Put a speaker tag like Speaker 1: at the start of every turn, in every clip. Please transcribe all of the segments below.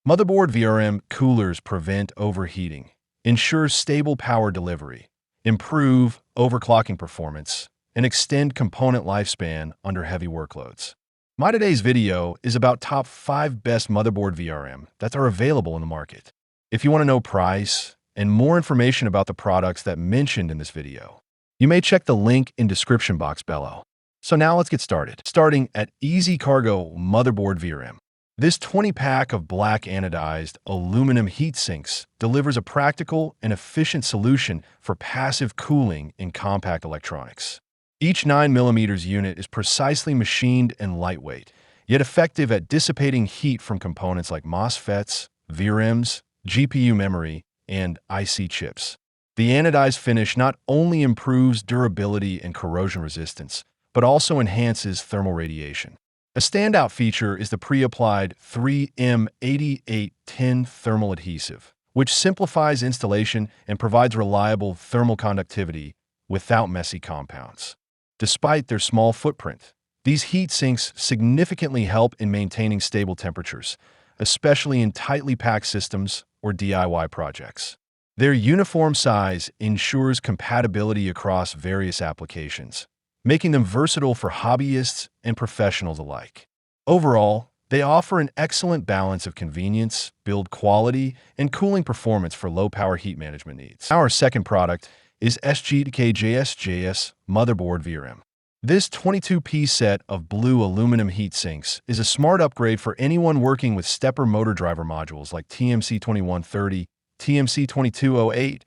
Speaker 1: Motherboard VRM coolers prevent overheating, ensure stable power delivery, improve overclocking performance, and extend component lifespan under heavy workloads. My today's video is about top 5 best motherboard VRM that are available in the market. If you want to know price and more information about the products that mentioned in this video, you may check the link in description box below. So now let's get started. Starting at Easy Cargo Motherboard VRM. This 20-pack of black anodized aluminum heat sinks delivers a practical and efficient solution for passive cooling in compact electronics. Each 9mm unit is precisely machined and lightweight, yet effective at dissipating heat from components like MOSFETs, VRMs, GPU memory, and IC chips. The anodized finish not only improves durability and corrosion resistance, but also enhances thermal radiation. A standout feature is the pre-applied 3M8810 thermal adhesive, which simplifies installation and provides reliable thermal conductivity without messy compounds. Despite their small footprint, these heat sinks significantly help in maintaining stable temperatures, especially in tightly packed systems or DIY projects. Their uniform size ensures compatibility across various applications, making them versatile for hobbyists and professionals alike. Overall, they offer an excellent balance of convenience, build quality, and cooling performance for low-power heat management needs. Our second product is SGKJSJS Motherboard VRM. This 22-piece set of blue aluminum heat sinks is a smart upgrade for anyone working with stepper motor driver modules like TMC2130, TMC2208,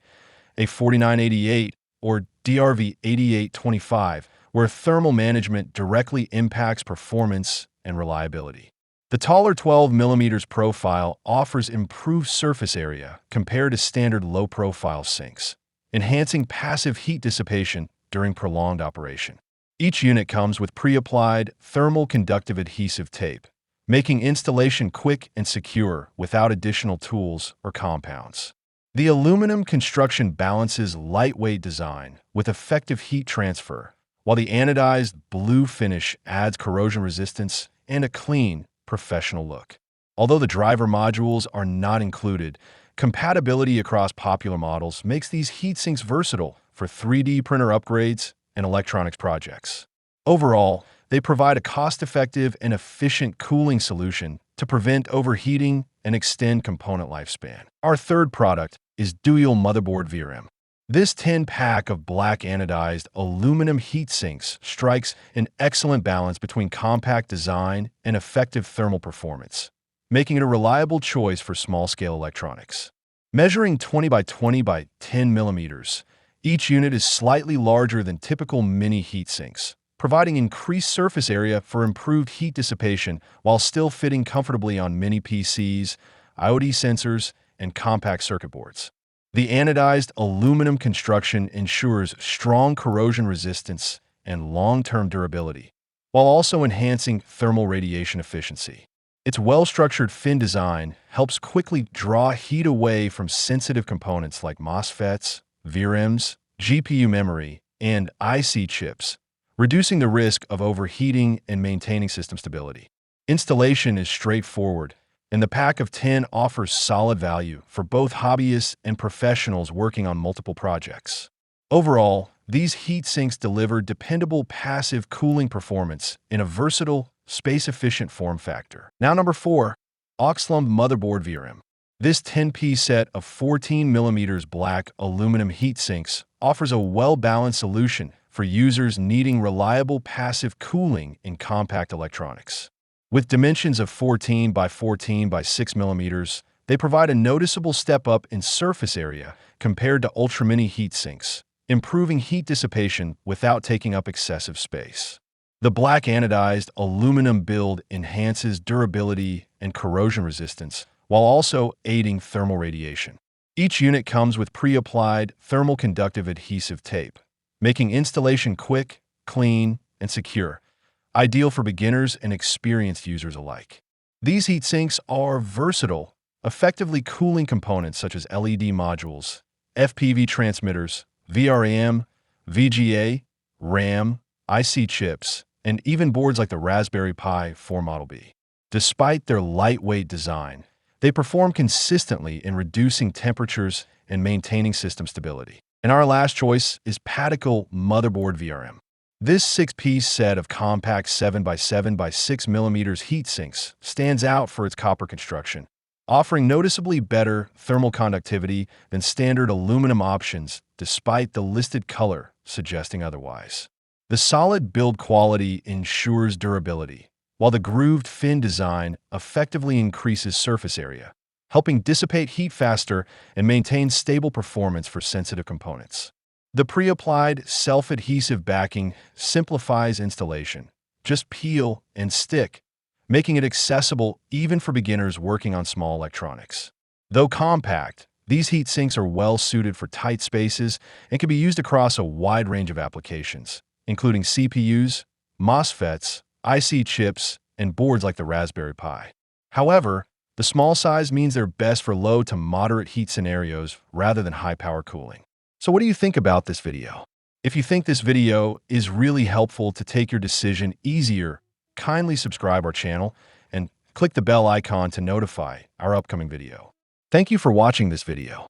Speaker 1: A4988, or DRV8825, where thermal management directly impacts performance and reliability. The taller 12mm profile offers improved surface area compared to standard low-profile sinks, enhancing passive heat dissipation during prolonged operation. Each unit comes with pre-applied thermal conductive adhesive tape, making installation quick and secure without additional tools or compounds. The aluminum construction balances lightweight design with effective heat transfer, while the anodized blue finish adds corrosion resistance and a clean, professional look. Although the driver modules are not included, compatibility across popular models makes these heatsinks versatile for 3D printer upgrades and electronics projects. Overall, they provide a cost-effective and efficient cooling solution to prevent overheating and extend component lifespan. Our third product is Dual Motherboard VRM. This 10-pack of black anodized aluminum heat sinks strikes an excellent balance between compact design and effective thermal performance, making it a reliable choice for small-scale electronics. Measuring 20 by 20 by 10 millimeters, each unit is slightly larger than typical mini heat sinks, providing increased surface area for improved heat dissipation while still fitting comfortably on mini PCs, IoT sensors, and compact circuit boards. The anodized aluminum construction ensures strong corrosion resistance and long-term durability, while also enhancing thermal radiation efficiency. Its well-structured fin design helps quickly draw heat away from sensitive components like MOSFETs, VRMs, GPU memory, and IC chips, reducing the risk of overheating and maintaining system stability. Installation is straightforward, and the pack of 10 offers solid value for both hobbyists and professionals working on multiple projects. Overall, these heat sinks deliver dependable passive cooling performance in a versatile, space-efficient form factor. Now number 4, Oxlumb Motherboard VRM. This 10-piece set of 14mm black aluminum heat sinks offers a well-balanced solution for users needing reliable passive cooling in compact electronics. With dimensions of 14 by 14 by 6 millimeters, they provide a noticeable step up in surface area compared to ultra-mini heat sinks, improving heat dissipation without taking up excessive space. The black anodized aluminum build enhances durability and corrosion resistance while also aiding thermal radiation. Each unit comes with pre-applied thermal conductive adhesive tape, making installation quick, clean, and secure, ideal for beginners and experienced users alike. These heat sinks are versatile, effectively cooling components such as LED modules, FPV transmitters, VRM, VGA, RAM, IC chips, and even boards like the Raspberry Pi 4 Model B. Despite their lightweight design, They perform consistently in reducing temperatures and maintaining system stability. And our last choice is Padical Motherboard VRM. This 6-piece set of compact 7x7 by 6 mm heat sinks stands out for its copper construction, offering noticeably better thermal conductivity than standard aluminum options despite the listed color suggesting otherwise. The solid build quality ensures durability, while the grooved fin design effectively increases surface area, helping dissipate heat faster and maintain stable performance for sensitive components. The pre-applied self-adhesive backing simplifies installation. Just peel and stick, making it accessible even for beginners working on small electronics. Though compact, these heat sinks are well suited for tight spaces and can be used across a wide range of applications, including CPUs, MOSFETs, IC chips, and boards like the Raspberry Pi. However, the small size means they're best for low to moderate heat scenarios rather than high-power cooling. So what do you think about this video? If you think this video is really helpful to take your decision easier, kindly subscribe our channel and click the bell icon to notify our upcoming video. Thank you for watching this video.